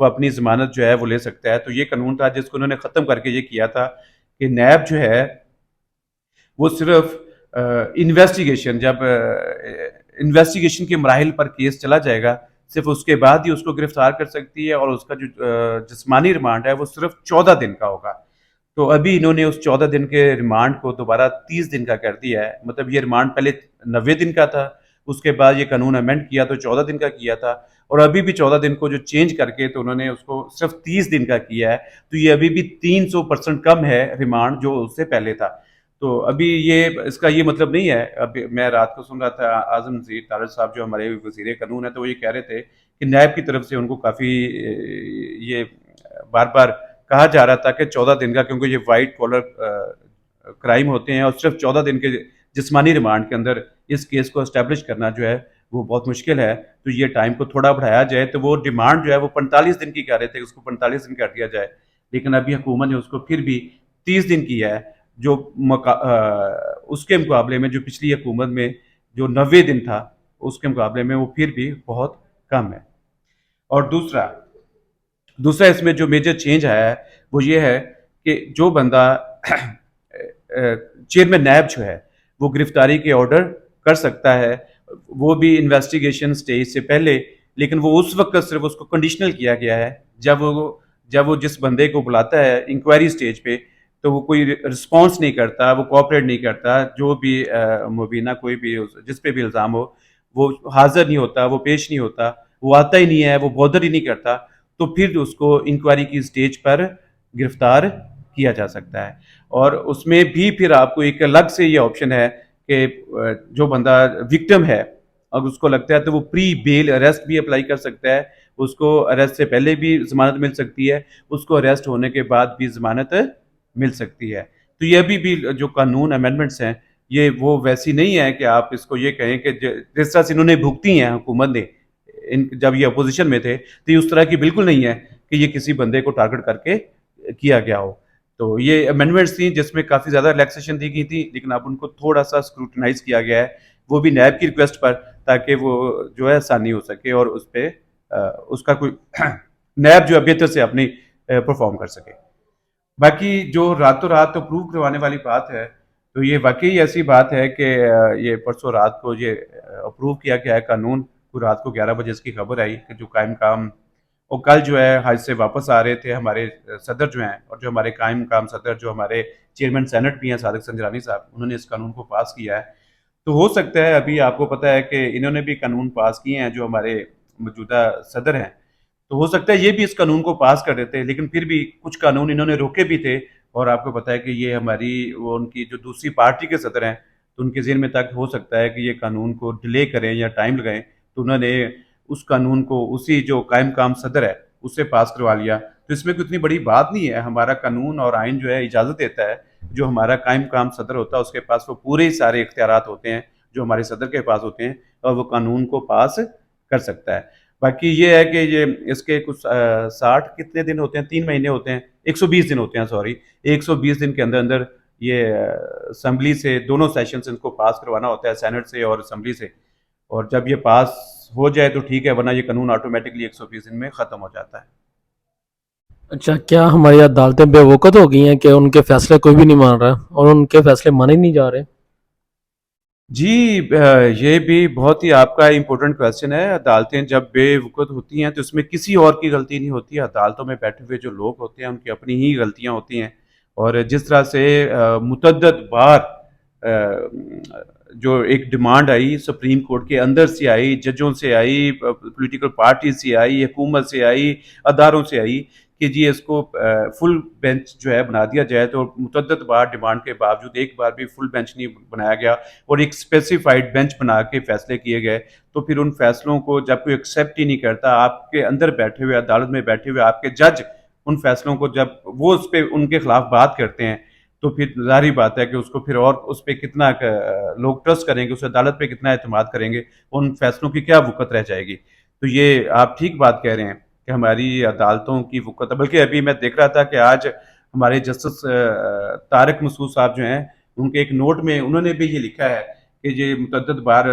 وہ اپنی ضمانت جو ہے وہ لے سکتا ہے. تو یہ قانون تھا جس کو انہوں نے ختم کر کے یہ کیا تھا کہ نیب جو ہے وہ صرف انویسٹیگیشن، جب انویسٹیگیشن کے مراحل پر کیس چلا جائے گا صرف اس کے بعد ہی اس کو گرفتار کر سکتی ہے، اور اس کا جو جسمانی ریمانڈ ہے وہ صرف 14 دن کا ہوگا. تو ابھی انہوں نے اس 14 دن کے ریمانڈ کو دوبارہ 30 دن کا کر دیا ہے. مطلب یہ ریمانڈ پہلے 90 دن کا تھا، اس کے بعد یہ قانون امینڈ کیا تو 14 دن کا کیا تھا، اور ابھی بھی 14 دن کو جو چینج کر کے تو انہوں نے اس کو صرف 30 دن کا کیا ہے. تو یہ ابھی بھی 300% کم ہے ریمانڈ جو اس سے پہلے تھا. تو ابھی یہ اس کا یہ مطلب نہیں ہے. ابھی میں رات کو سن رہا تھا اعظم نذیر طارق صاحب جو ہمارے وزیر قانون ہیں، تو وہ یہ کہہ رہے تھے کہ نیب کی طرف سے ان کو کافی یہ بار بار کہا جا رہا تھا کہ 14 دن کا، کیونکہ یہ وائٹ کالر کرائم ہوتے ہیں اور صرف 14 دن کے جسمانی ریمانڈ کے اندر اس کیس کو اسٹیبلش کرنا جو ہے وہ بہت مشکل ہے. تو یہ ٹائم کو تھوڑا بڑھایا جائے. تو وہ ڈیمانڈ جو ہے وہ 45 دن کی کہہ رہے تھے، اس کو 45 دن کر دیا جائے، لیکن ابھی حکومت نے اس کو پھر بھی 30 دن کیا ہے، جو اس کے مقابلے میں جو پچھلی حکومت میں جو 90 دن تھا اس کے مقابلے میں وہ پھر بھی بہت کم ہے. اور دوسرا اس میں جو میجر چینج آیا ہے وہ یہ ہے کہ جو بندہ چیئرمین نیب جو ہے وہ گرفتاری کے آرڈر کر سکتا ہے، وہ بھی انویسٹیگیشن سٹیج سے پہلے، لیکن وہ اس وقت صرف اس کو کنڈیشنل کیا گیا ہے جب وہ جس بندے کو بلاتا ہے انکوائری سٹیج پہ تو وہ کوئی رسپانس نہیں کرتا، وہ کوآپریٹ نہیں کرتا، جو بھی مبینہ کوئی بھی جس پہ بھی الزام ہو وہ حاضر نہیں ہوتا، وہ پیش نہیں ہوتا، وہ آتا ہی نہیں ہے، وہ بودر ہی نہیں کرتا، تو پھر اس کو انکوائری کی سٹیج پر گرفتار کیا جا سکتا ہے. اور اس میں بھی پھر آپ کو ایک الگ سے یہ آپشن ہے کہ جو بندہ وکٹم ہے اگر اس کو لگتا ہے تو وہ پری بیل اریسٹ بھی اپلائی کر سکتا ہے. اس کو اریسٹ سے پہلے بھی ضمانت مل سکتی ہے، اس کو اریسٹ ہونے کے بعد بھی ضمانت مل سکتی ہے. تو یہ ابھی بھی جو قانون امینڈمنٹس ہیں یہ وہ ویسی نہیں ہے کہ آپ اس کو یہ کہیں کہ جس طرح سے انہوں نے بھگتی ہیں حکومت نے جب یہ اپوزیشن میں تھے، تو یہ اس طرح کی بالکل نہیں ہے کہ یہ کسی بندے کو ٹارگٹ کر کے کیا گیا ہو. تو یہ امینڈمنٹس تھیں جس میں کافی زیادہ ریلیکسیشن دی گئی تھی، لیکن اب ان کو تھوڑا سا اسکروٹنائز کیا گیا ہے، وہ بھی نیب کی ریکویسٹ پر، تاکہ وہ جو ہے آسانی ہو سکے اور اس پہ اس کا کوئی نیب جو ہے بہتر سے اپنی پرفارم کر سکے. باقی جو راتوں رات اپروو کروانے والی بات ہے تو یہ واقعی ایسی بات ہے کہ یہ پرسوں رات کو یہ اپروو کیا گیا ہے قانون کو. رات کو 11 بجے اس کی خبر آئی کہ جو قائم مقام اور کل جو ہے حج سے واپس آ رہے تھے ہمارے صدر جو ہیں، اور جو ہمارے قائم مقام صدر جو ہمارے چیئرمین سینٹ بھی ہیں صادق سنجرانی صاحب، انہوں نے اس قانون کو پاس کیا ہے. تو ہو سکتا ہے ابھی آپ کو پتہ ہے کہ انہوں نے بھی قانون پاس کیے ہیں جو ہمارے موجودہ صدر ہیں، تو ہو سکتا ہے یہ بھی اس قانون کو پاس کر دیتے، لیکن پھر بھی کچھ قانون انہوں نے روکے بھی تھے. اور آپ کو پتہ ہے کہ یہ ہماری وہ ان کی جو دوسری پارٹی کے صدر ہیں تو ان کے ذہن میں تک ہو سکتا ہے کہ یہ قانون کو ڈیلے کریں یا ٹائم لگائیں، تو انہوں نے اس قانون کو اسی جو قائم مقام صدر ہے اس سے پاس کروا لیا. تو اس میں کوئی اتنی بڑی بات نہیں ہے. ہمارا قانون اور آئین جو ہے اجازت دیتا ہے، جو ہمارا قائم مقام صدر ہوتا ہے اس کے پاس وہ پورے سارے اختیارات ہوتے ہیں جو ہمارے صدر کے پاس ہوتے ہیں، اور وہ قانون کو پاس کر سکتا ہے. باقی یہ ہے کہ یہ اس کے کچھ 60 کتنے دن ہوتے ہیں، 3 مہینے ہوتے ہیں، 120 دن ہوتے ہیں، 120 دن کے اندر اندر یہ اسمبلی سے دونوں سیشن سے ان کو پاس کروانا ہوتا ہے، سینٹ سے اور اسمبلی سے. اور جب یہ پاس ہو جائے تو ٹھیک ہے، ورنہ یہ قانون آٹومیٹکلی 120 دن میں ختم ہو جاتا ہے. اچھا، کیا ہماری عدالتیں بے وقت ہو گئی ہیں کہ ان کے فیصلے کوئی بھی نہیں مان رہا اور ان کے فیصلے مانے ہی نہیں جا رہے؟ جی یہ بھی بہت ہی آپ کا امپورٹنٹ کویسچن ہے. عدالتیں جب بے وقت ہوتی ہیں تو اس میں کسی اور کی غلطی نہیں ہوتی. عدالتوں میں بیٹھے ہوئے جو لوگ ہوتے ہیں ان کی اپنی ہی غلطیاں ہوتی ہیں. اور جس طرح سے متعدد بار جو ایک ڈیمانڈ آئی سپریم کورٹ کے اندر سے آئی، ججوں سے آئی، پولیٹیکل پارٹی سے آئی، حکومت سے آئی، اداروں سے آئی کہ جی اس کو فل بینچ جو ہے بنا دیا جائے، تو متعدد بار ڈیمانڈ کے باوجود ایک بار بھی فل بینچ نہیں بنایا گیا اور ایک اسپیسیفائڈ بینچ بنا کے فیصلے کیے گئے. تو پھر ان فیصلوں کو جب کوئی ایکسیپٹ ہی نہیں کرتا، آپ کے اندر بیٹھے ہوئے عدالت میں بیٹھے ہوئے آپ کے جج ان فیصلوں کو جب وہ اس پہ ان کے خلاف بات کرتے ہیں، تو پھر ظاہری بات ہے کہ اس کو پھر اور اس پہ کتنا لوگ ٹرسٹ کریں گے، اس عدالت پہ کتنا اعتماد کریں گے، ان فیصلوں کی کیا وقت رہ جائے گی. تو یہ آپ ٹھیک بات کہہ رہے ہیں کہ ہماری عدالتوں کی وقت، بلکہ ابھی میں دیکھ رہا تھا کہ آج ہمارے جسٹس طارق مسعود صاحب جو ہیں ان کے ایک نوٹ میں انہوں نے بھی یہ لکھا ہے کہ یہ متعدد بار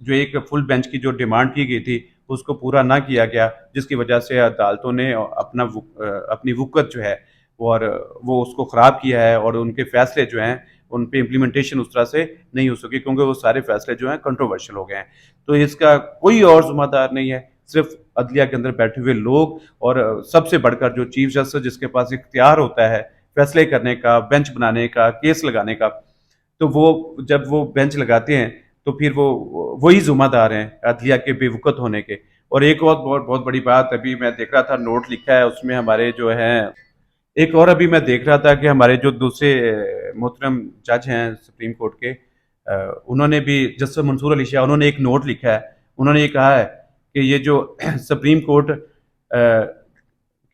جو ایک فل بینچ کی جو ڈیمانڈ کی گئی تھی اس کو پورا نہ کیا گیا، جس کی وجہ سے عدالتوں نے اپنی وقت جو ہے اور وہ اس کو خراب کیا ہے، اور ان کے فیصلے جو ہیں ان پہ امپلیمنٹیشن اس طرح سے نہیں ہو سکی، کیونکہ وہ سارے فیصلے جو ہیں کنٹروورشل ہو گئے ہیں۔ تو اس کا کوئی اور ذمہ دار نہیں ہے، صرف عدلیہ کے اندر بیٹھے ہوئے لوگ، اور سب سے بڑھ کر جو چیف جسٹس جس کے پاس اختیار ہوتا ہے فیصلے کرنے کا، بینچ بنانے کا، کیس لگانے کا، تو وہ جب وہ بینچ لگاتے ہیں تو پھر وہی ذمہ دار ہیں عدلیہ کے بے وقت ہونے کے۔ اور ایک اور بہت بڑی بات ابھی میں دیکھ رہا تھا، نوٹ لکھا ہے اس میں ہمارے جو ہیں، ایک اور ابھی میں دیکھ رہا تھا کہ ہمارے جو دوسرے محترم جج ہیں سپریم کورٹ کے، انہوں نے بھی، جسٹس منصور علی شاہ، انہوں نے ایک نوٹ لکھا ہے، انہوں نے یہ کہا ہے کہ یہ جو سپریم کورٹ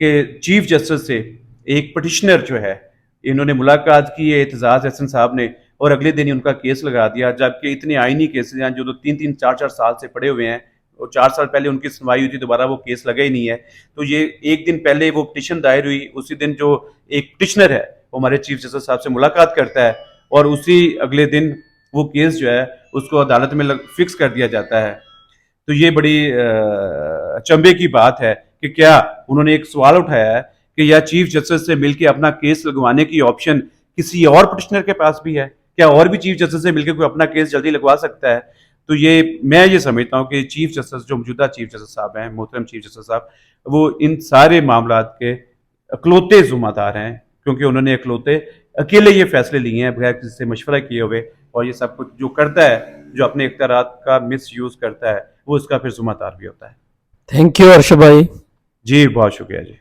کے چیف جسٹس سے ایک پٹیشنر جو ہے، انہوں نے ملاقات کی ہے اعتزاز احسن صاحب نے، اور اگلے دن ہی ان کا کیس لگا دیا، جبکہ اتنے آئینی کیسز ہیں جو 3-4 سال سے پڑے ہوئے ہیں، اور 4 سال پہلے ان کی سنوائی ہوئی تھی، دوبارہ وہ کیس لگا ہی نہیں ہے۔ تو یہ ایک دن پہلے وہ پٹیشن دائر ہوئی، اسی دن جو ایک پٹیشنر ہے وہ ہمارے چیف جسٹس صاحب سے ملاقات کرتا ہے، اور اسی اگلے دن وہ کیس جو ہے اس کو عدالت میں فکس کر دیا جاتا ہے۔ تو یہ بڑی چنبے کی بات ہے کہ کیا انہوں نے ایک سوال اٹھایا ہے کہ یا چیف جسٹس سے مل کے اپنا کیس لگوانے کی آپشن کسی اور پٹیشنر کے پاس بھی ہے، کیا اور بھی چیف جسٹس سے مل کے کوئی اپنا کیس جلدی لگوا سکتا ہے؟ تو میں یہ سمجھتا ہوں کہ چیف جسٹس جو موجودہ چیف جسٹس صاحب ہیں، محترم چیف جسٹس صاحب، وہ ان سارے معاملات کے اکلوتے ذمہ دار ہیں، کیونکہ انہوں نے اکیلے یہ فیصلے لیے ہیں بغیر کسی سے مشورہ کیے ہوئے، اور یہ سب کچھ جو کرتا ہے، جو اپنے اختیارات کا مس یوز کرتا ہے، وہ اس کا پھر ذمہ دار بھی ہوتا ہے۔ تھینک یو ارشد بھائی۔ جی بہت شکریہ جی۔